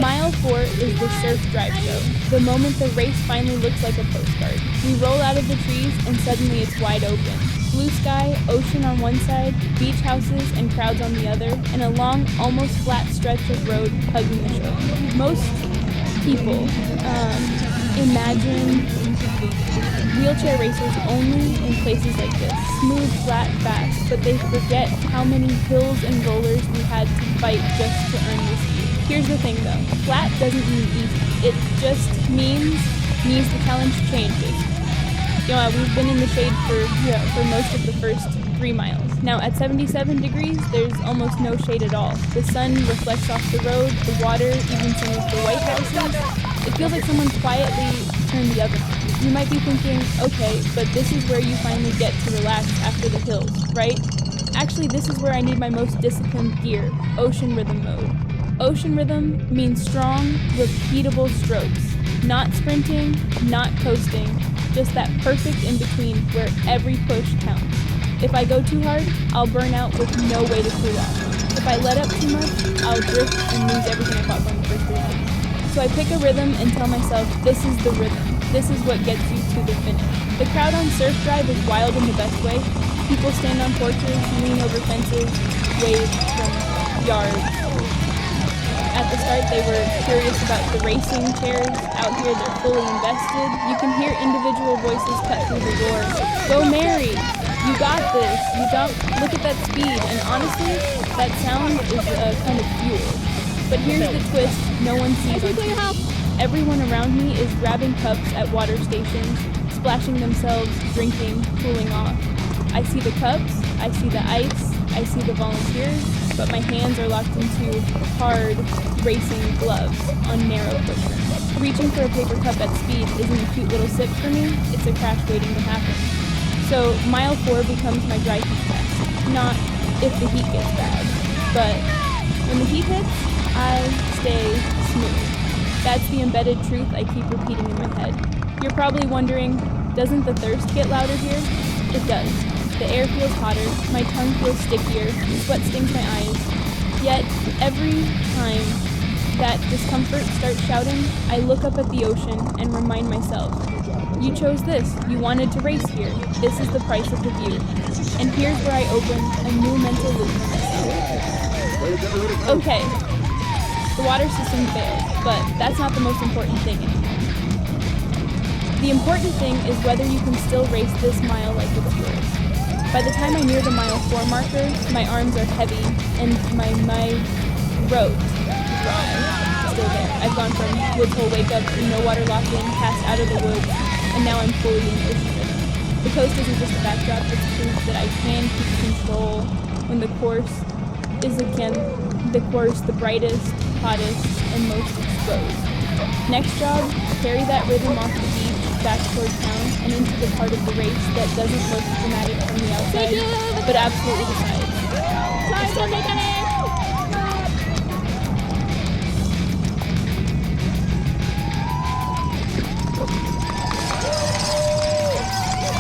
Mile 4 is the surf drive show, the moment the race finally looks like a postcard. We roll out of the trees and suddenly it's wide open. Blue sky, ocean on one side, beach houses and crowds on the other, and a long, almost flat stretch of road hugging the shore. Most people imagine wheelchair racers only in places like this, smooth, flat, fast, but they forget how many hills and rollers we had to fight just to earn this view. Here's the thing though, flat doesn't mean easy. It just means the challenge changes. We've been in the shade for most of the first 3 miles. Now at 77 degrees, there's almost no shade at all. The sun reflects off the road, the water, even some of the White Houses. It feels like someone quietly turned the oven on. You might be thinking, okay, but this is where you finally get to relax after the hills, right? Actually, this is where I need my most disciplined gear, ocean rhythm mode. Ocean rhythm means strong, repeatable strokes. Not sprinting, not coasting, just that perfect in-between where every push counts. If I go too hard, I'll burn out with no way to cool off. If I let up too much, I'll drift and lose everything I fought for in the first 3 minutes. So I pick a rhythm and tell myself, this is the rhythm. This is what gets you to the finish. The crowd on Surf Drive is wild in the best way. People stand on porches, lean over fences, wave from yards. At the start, they were curious about the racing chairs. Out here, they're fully invested. You can hear individual voices cut through the roar. Go Mary! You got this! You don't look at that speed. And honestly, that sound is a kind of fuel. But here's the twist no one sees on TV. Everyone around me is grabbing cups at water stations, splashing themselves, drinking, cooling off. I see the cups, I see the ice, I see the volunteers, but my hands are locked into hard, racing gloves on narrow cushions. Reaching for a paper cup at speed isn't a cute little sip for me, it's a crash waiting to happen. So mile 4 becomes my dry heat test. Not if the heat gets bad, but when the heat hits, I stay smooth. That's the embedded truth I keep repeating in my head. You're probably wondering, doesn't the thirst get louder here? It does. The air feels hotter, my tongue feels stickier, sweat stings my eyes. Yet, every time that discomfort starts shouting, I look up at the ocean and remind myself, you chose this, you wanted to race here, this is the price of the view. And here's where I open a new mental loop for myself. Okay, the water system failed, but that's not the most important thing anymore. The important thing is whether you can still race this mile like it's yours. By the time I near the mile 4 marker, my arms are heavy and my throat dry. Still there. I've gone from woods hole wake up to no water lock-in, passed out of the woods, and now I'm fully in ocean rhythm. The coast isn't just a backdrop, it's proof that I can keep control when the course is again the brightest, hottest, and most exposed. Next job, carry that rhythm off the beach back toward town and into the part of the race that doesn't look dramatic from the outside, but absolutely decides.